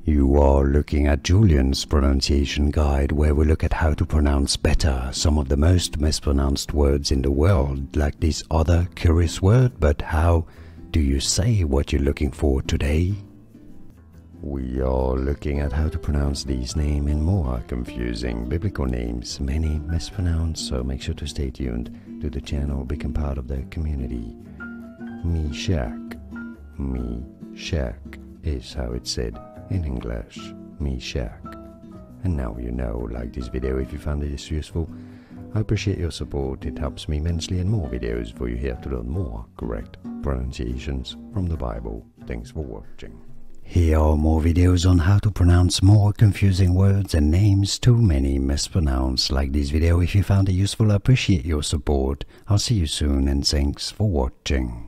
You are looking at Julian's pronunciation guide, where we look at how to pronounce better some of the most mispronounced words in the world, like this other curious word. But how do you say what you're looking for today? We are looking at how to pronounce these names and more confusing biblical names, many mispronounced, so make sure to stay tuned to the channel, become part of the community. Meshech. Meshech is how it's said in English. Meshech. And now you know. Like this video if you found it useful. I appreciate your support, it helps me immensely, and more videos for you here to learn more correct pronunciations from the Bible. Thanks for watching. Here are more videos on how to pronounce more confusing words and names too many mispronounced. Like this video if you found it useful. I appreciate your support. I'll see you soon, and thanks for watching.